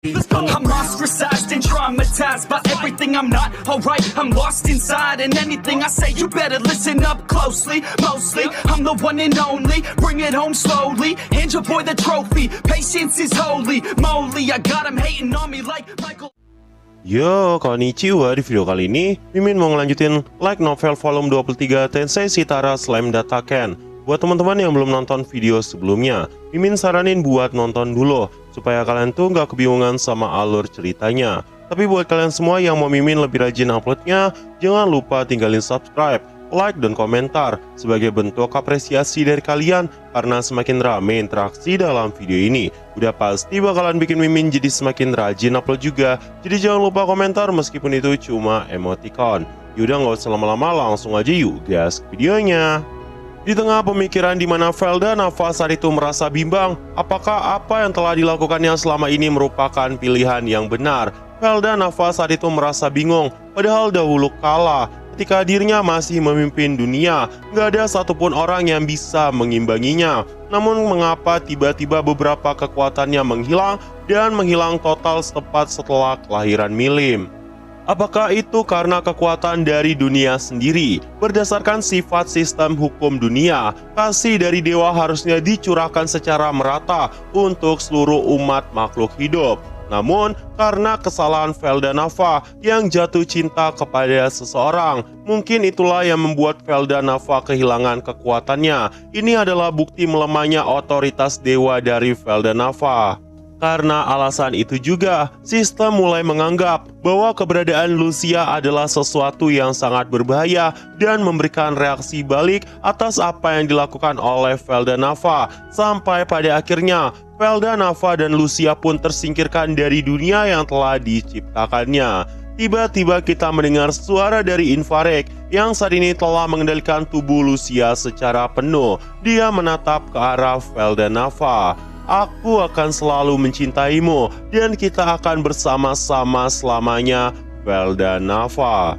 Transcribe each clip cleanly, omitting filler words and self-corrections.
I'm ostracized and traumatized by everything I'm not alright. I'm lost inside, and anything I say you better listen up closely. Mostly, I'm the one and only. Bring it home slowly. Hand your boy the trophy. Patience is holy moly. I got him hating on me like Michael. Yo, konnichiwa. Di video kali ini Mimin mau ngelanjutin Light Novel volume 23 Tensei Shitara Slam Dataken. Buat teman-teman yang belum nonton video sebelumnya, Mimin saranin buat nonton dulu supaya kalian tuh nggak kebingungan sama alur ceritanya. Tapi buat kalian semua yang mau Mimin lebih rajin uploadnya, jangan lupa tinggalin subscribe, like, dan komentar sebagai bentuk apresiasi dari kalian, karena semakin rame interaksi dalam video ini, udah pasti bakalan bikin Mimin jadi semakin rajin upload juga. Jadi jangan lupa komentar meskipun itu cuma emoticon. Yaudah, nggak usah lama-lama, langsung aja yuk gas ke videonya. Di tengah pemikiran di mana Velda Nava saat itu merasa bimbang, apakah apa yang telah dilakukannya selama ini merupakan pilihan yang benar. Velda Nava saat itu merasa bingung, padahal dahulu kala ketika dirinya masih memimpin dunia, nggak ada satupun orang yang bisa mengimbanginya. Namun mengapa tiba-tiba beberapa kekuatannya menghilang dan menghilang total tepat setelah kelahiran Milim? Apakah itu karena kekuatan dari dunia sendiri? Berdasarkan sifat sistem hukum dunia, kasih dari dewa harusnya dicurahkan secara merata untuk seluruh umat makhluk hidup. Namun, karena kesalahan Velda Nava yang jatuh cinta kepada seseorang, mungkin itulah yang membuat Velda Nava kehilangan kekuatannya. Ini adalah bukti melemahnya otoritas dewa dari Velda Nava. Karena alasan itu juga, sistem mulai menganggap bahwa keberadaan Lucia adalah sesuatu yang sangat berbahaya dan memberikan reaksi balik atas apa yang dilakukan oleh Velda Nava. Sampai pada akhirnya, Velda Nava dan Lucia pun tersingkirkan dari dunia yang telah diciptakannya. Tiba-tiba kita mendengar suara dari Infrared yang saat ini telah mengendalikan tubuh Lucia secara penuh. Dia menatap ke arah Velda Nava. Aku akan selalu mencintaimu dan kita akan bersama-sama selamanya, Velda Nava.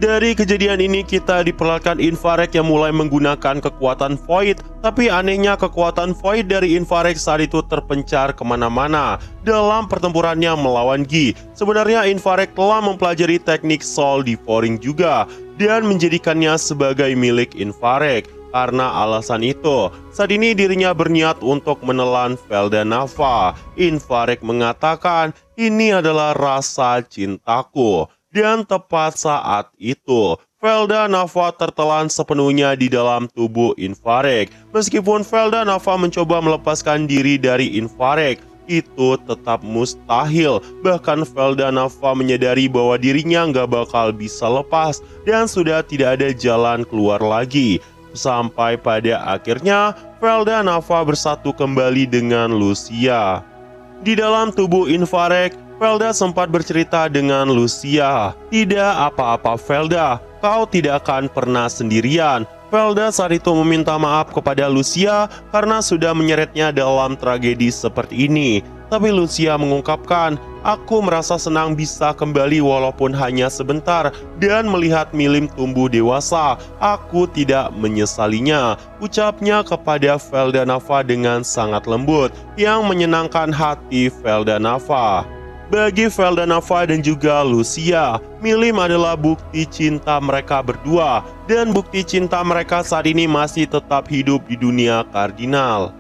Dari kejadian ini kita diperlihatkan Infrared yang mulai menggunakan kekuatan Void. Tapi anehnya kekuatan Void dari Infrared saat itu terpencar kemana-mana dalam pertempurannya melawan Gi. Sebenarnya Infrared telah mempelajari teknik Soul Devouring juga dan menjadikannya sebagai milik Infrared. Karena alasan itu, saat ini dirinya berniat untuk menelan Velda Nava. Infrared mengatakan, ini adalah rasa cintaku. Dan tepat saat itu, Velda Nava tertelan sepenuhnya di dalam tubuh Infrared. Meskipun Velda Nava mencoba melepaskan diri dari Infrared, itu tetap mustahil. Bahkan Velda Nava menyadari bahwa dirinya nggak bakal bisa lepas dan sudah tidak ada jalan keluar lagi. Sampai pada akhirnya Velda Nava bersatu kembali dengan Lucia. Di dalam tubuh Infrared, Velda sempat bercerita dengan Lucia. Tidak apa-apa Velda, kau tidak akan pernah sendirian. Velda saat itu meminta maaf kepada Lucia karena sudah menyeretnya dalam tragedi seperti ini. Tapi Lucia mengungkapkan, aku merasa senang bisa kembali walaupun hanya sebentar dan melihat Milim tumbuh dewasa. Aku tidak menyesalinya. Ucapnya kepada Velda Nava dengan sangat lembut yang menyenangkan hati Velda Nava. Bagi Velda Nava dan juga Lucia, Milim adalah bukti cinta mereka berdua dan bukti cinta mereka saat ini masih tetap hidup di dunia kardinal.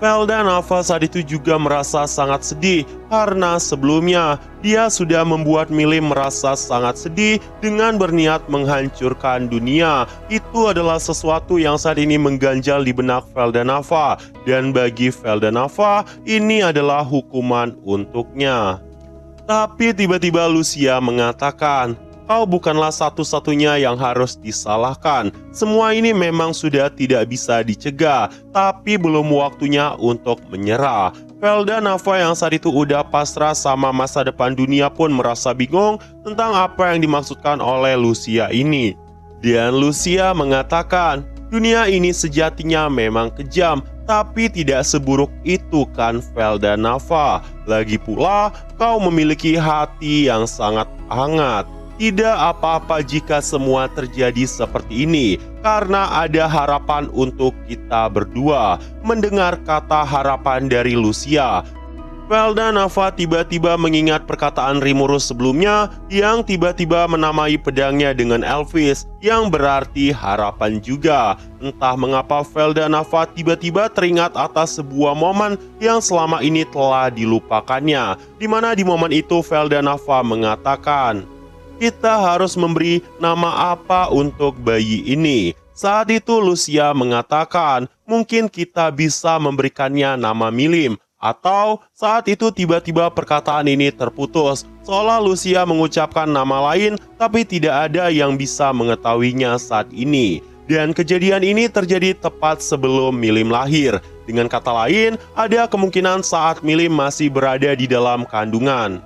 Velda Nava saat itu juga merasa sangat sedih karena sebelumnya dia sudah membuat Milim merasa sangat sedih dengan berniat menghancurkan dunia. Itu adalah sesuatu yang saat ini mengganjal di benak Velda Nava, dan bagi Velda Nava ini adalah hukuman untuknya. Tapi tiba-tiba Lucia mengatakan, kau bukanlah satu-satunya yang harus disalahkan. Semua ini memang sudah tidak bisa dicegah, tapi belum waktunya untuk menyerah. Velda Nava yang saat itu udah pasrah sama masa depan dunia pun merasa bingung tentang apa yang dimaksudkan oleh Lucia ini. Dan Lucia mengatakan, dunia ini sejatinya memang kejam, tapi tidak seburuk itu kan Velda Nava. Lagi pula, kau memiliki hati yang sangat hangat. Tidak apa-apa jika semua terjadi seperti ini, karena ada harapan untuk kita berdua. Mendengar kata harapan dari Lucia, Velda Nava tiba-tiba mengingat perkataan Rimuru sebelumnya yang tiba-tiba menamai pedangnya dengan Elvis, yang berarti harapan juga. Entah mengapa Velda Nava tiba-tiba teringat atas sebuah momen yang selama ini telah dilupakannya, di mana di momen itu Velda Nava mengatakan, "Kita harus memberi nama apa untuk bayi ini?" Saat itu Lucia mengatakan, "Mungkin kita bisa memberikannya nama Milim." Atau saat itu tiba-tiba perkataan ini terputus, seolah Lucia mengucapkan nama lain tapi tidak ada yang bisa mengetahuinya saat ini. Dan kejadian ini terjadi tepat sebelum Milim lahir. Dengan kata lain, ada kemungkinan saat Milim masih berada di dalam kandungan.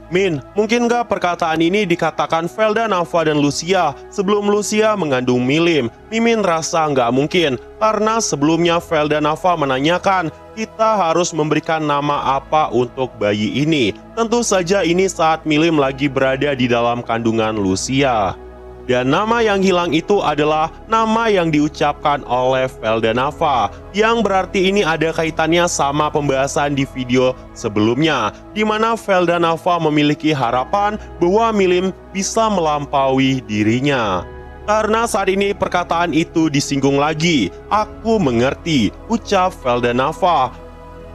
Min, mungkin nggak perkataan ini dikatakan Velda Nava dan Lucia sebelum Lucia mengandung Milim? Mimin rasa nggak mungkin, karena sebelumnya Velda Nava menanyakan, kita harus memberikan nama apa untuk bayi ini. Tentu saja ini saat Milim lagi berada di dalam kandungan Lucia. Dan nama yang hilang itu adalah nama yang diucapkan oleh Velda Nava, yang berarti ini ada kaitannya sama pembahasan di video sebelumnya, di mana Velda Nava memiliki harapan bahwa Milim bisa melampaui dirinya. Karena saat ini perkataan itu disinggung lagi, "Aku mengerti," ucap Velda Nava.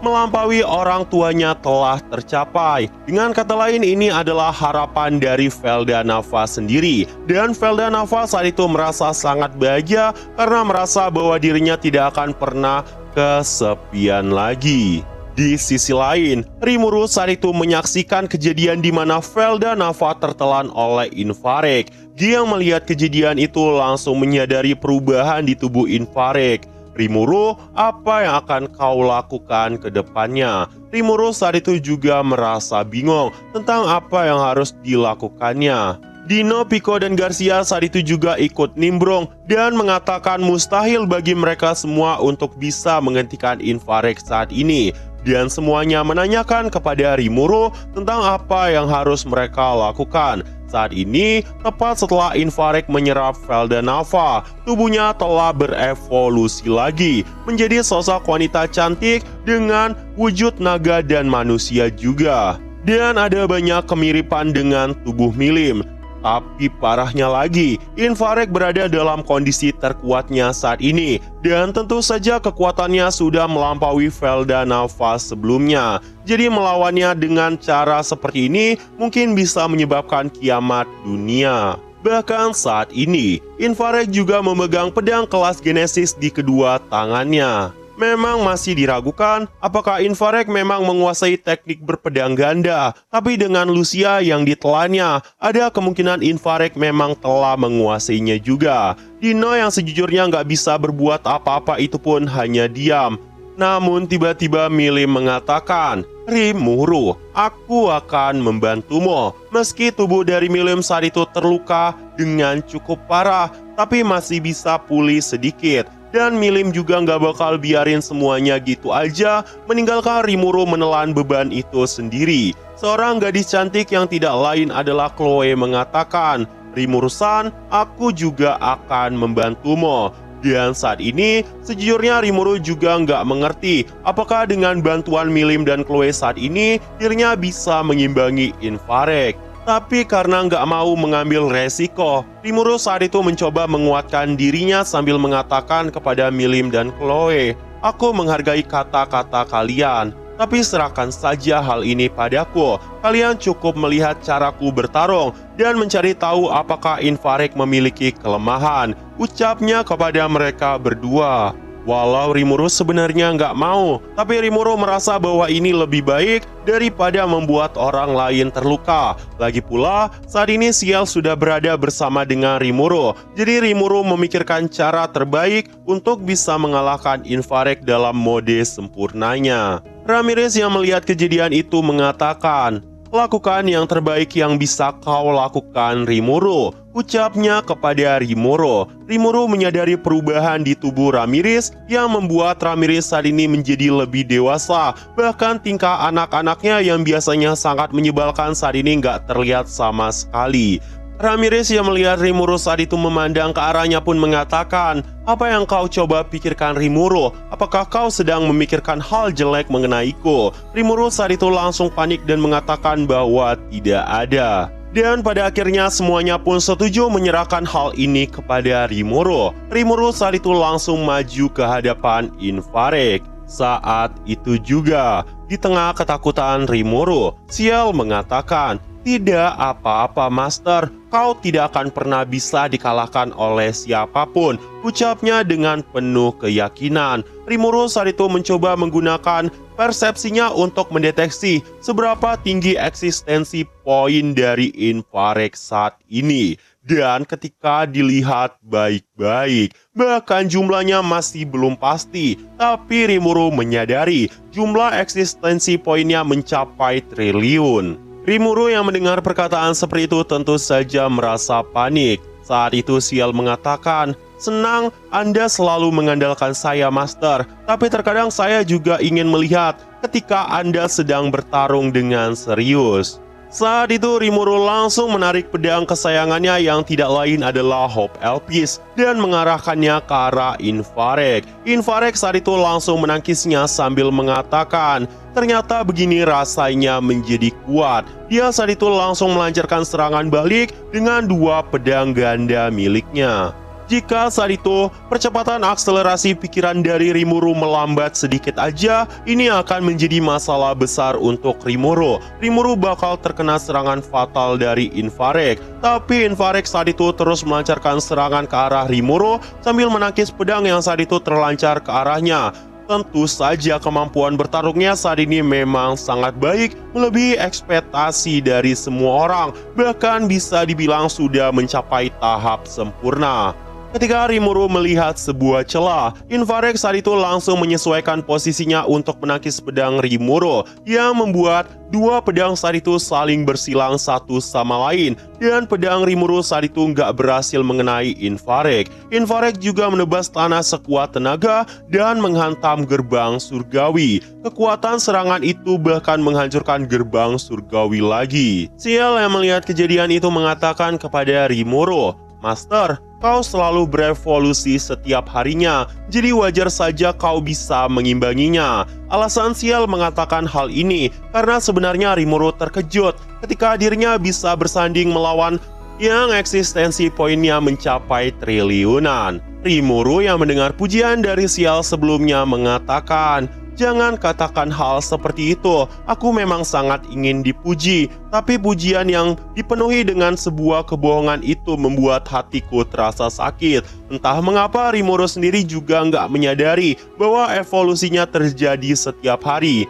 Melampaui orang tuanya telah tercapai. Dengan kata lain, ini adalah harapan dari Velda Nava sendiri. Dan Velda Nava saat itu merasa sangat bahagia karena merasa bahwa dirinya tidak akan pernah kesepian lagi. Di sisi lain, Rimuru saat itu menyaksikan kejadian di mana Velda Nava tertelan oleh Infrared. Dia yang melihat kejadian itu langsung menyadari perubahan di tubuh Infrared. "Rimuru, apa yang akan kau lakukan ke depannya?" Rimuru saat itu juga merasa bingung tentang apa yang harus dilakukannya. Dino, Pico, dan Garcia saat itu juga ikut nimbrung dan mengatakan mustahil bagi mereka semua untuk bisa menghentikan Infrared saat ini. Dan semuanya menanyakan kepada Rimuru tentang apa yang harus mereka lakukan. Saat ini, tepat setelah Infrared menyerap Velda Nava, tubuhnya telah berevolusi lagi menjadi sosok wanita cantik dengan wujud naga dan manusia juga. Dan ada banyak kemiripan dengan tubuh Milim. Tapi parahnya lagi, Infrared berada dalam kondisi terkuatnya saat ini. Dan tentu saja kekuatannya sudah melampaui Velda Nava sebelumnya. Jadi melawannya dengan cara seperti ini mungkin bisa menyebabkan kiamat dunia. Bahkan saat ini, Infrared juga memegang pedang kelas Genesis di kedua tangannya. Memang masih diragukan apakah Infrared memang menguasai teknik berpedang ganda, tapi dengan Lucia yang ditelannya, ada kemungkinan Infrared memang telah menguasainya juga. Dino yang sejujurnya nggak bisa berbuat apa-apa itu pun hanya diam. Namun tiba-tiba Milim mengatakan, "Rimuru, aku akan membantumu." Meski tubuh dari Milim saat itu terluka dengan cukup parah, tapi masih bisa pulih sedikit. Dan Milim juga nggak bakal biarin semuanya gitu aja, meninggalkan Rimuru menelan beban itu sendiri. Seorang gadis cantik yang tidak lain adalah Chloe mengatakan, "Rimuru-san, aku juga akan membantumu." Dan saat ini, sejujurnya Rimuru juga nggak mengerti apakah dengan bantuan Milim dan Chloe saat ini, dirinya bisa mengimbangi Infrared. Tapi karena nggak mau mengambil resiko, Rimuru saat itu mencoba menguatkan dirinya sambil mengatakan kepada Milim dan Chloe, "Aku menghargai kata-kata kalian, tapi serahkan saja hal ini padaku. Kalian cukup melihat caraku bertarung dan mencari tahu apakah Infrared memiliki kelemahan," ucapnya kepada mereka berdua. Walau Rimuru sebenarnya nggak mau, tapi Rimuru merasa bahwa ini lebih baik daripada membuat orang lain terluka. Lagi pula, saat ini Ciel sudah berada bersama dengan Rimuru. Jadi Rimuru memikirkan cara terbaik untuk bisa mengalahkan Infrared dalam mode sempurnanya. Ramirez yang melihat kejadian itu mengatakan, "Lakukan yang terbaik yang bisa kau lakukan, Rimuru," ucapnya kepada Rimuru. Rimuru menyadari perubahan di tubuh Ramirez yang membuat Ramirez saat ini menjadi lebih dewasa. Bahkan tingkah anak-anaknya yang biasanya sangat menyebalkan saat ini nggak terlihat sama sekali. Ramirez yang melihat Rimuru saat itu memandang ke arahnya pun mengatakan, "Apa yang kau coba pikirkan, Rimuru? Apakah kau sedang memikirkan hal jelek mengenaiku?" Rimuru saat itu langsung panik dan mengatakan bahwa tidak ada. Dan pada akhirnya semuanya pun setuju menyerahkan hal ini kepada Rimuru. Rimuru saat itu langsung maju ke hadapan Infarect. Saat itu juga, di tengah ketakutan Rimuru, Ciel mengatakan, "Tidak apa-apa, Master. Kau tidak akan pernah bisa dikalahkan oleh siapapun," ucapnya dengan penuh keyakinan. Rimuru saat itu mencoba menggunakan persepsinya untuk mendeteksi seberapa tinggi eksistensi poin dari Infarect saat ini. Dan ketika dilihat baik-baik, bahkan jumlahnya masih belum pasti, tapi Rimuru menyadari jumlah eksistensi poinnya mencapai triliun. Rimuru yang mendengar perkataan seperti itu tentu saja merasa panik. Saat itu Ciel mengatakan, "Senang Anda selalu mengandalkan saya, Master, tapi terkadang saya juga ingin melihat ketika Anda sedang bertarung dengan serius." Saat itu Rimuru langsung menarik pedang kesayangannya yang tidak lain adalah Hope Elpis dan mengarahkannya ke arah Infarect. Infarect saat itu langsung menangkisnya sambil mengatakan, "Ternyata begini rasanya menjadi kuat." Dia saat itu langsung melancarkan serangan balik dengan 2 pedang ganda miliknya. Jika saat itu percepatan akselerasi pikiran dari Rimuru melambat sedikit aja, ini akan menjadi masalah besar untuk Rimuru. Rimuru bakal terkena serangan fatal dari Infarect. Tapi Infarect saat itu terus melancarkan serangan ke arah Rimuru sambil menangkis pedang yang saat itu terlancar ke arahnya. Tentu saja kemampuan bertarungnya saat ini memang sangat baik, melebihi ekspektasi dari semua orang, bahkan bisa dibilang sudah mencapai tahap sempurna. Ketika Rimuru melihat sebuah celah, Infarect saat itu langsung menyesuaikan posisinya untuk menangkis pedang Rimuru, yang membuat 2 pedang saat itu saling bersilang satu sama lain, dan pedang Rimuru saat itu nggak berhasil mengenai Infarect. Infarect juga menebas tanah sekuat tenaga dan menghantam gerbang surgawi. Kekuatan serangan itu bahkan menghancurkan gerbang surgawi lagi. Ciel yang melihat kejadian itu mengatakan kepada Rimuru, "Master, kau selalu berevolusi setiap harinya, jadi wajar saja kau bisa mengimbanginya." Alasan Ciel mengatakan hal ini karena sebenarnya Rimuru terkejut ketika dirinya bisa bersanding melawan yang eksistensi poinnya mencapai triliunan. Rimuru yang mendengar pujian dari Ciel sebelumnya mengatakan, "Jangan katakan hal seperti itu. Aku memang sangat ingin dipuji, tapi pujian yang dipenuhi dengan sebuah kebohongan itu membuat hatiku terasa sakit." Entah mengapa Rimuru sendiri juga nggak menyadari bahwa evolusinya terjadi setiap hari.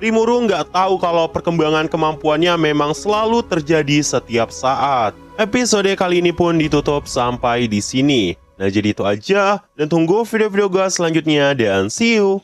Rimuru nggak tahu kalau perkembangan kemampuannya memang selalu terjadi setiap saat. Episode kali ini pun ditutup sampai di sini. Nah, jadi itu aja, dan tunggu video-video gue selanjutnya, dan see you!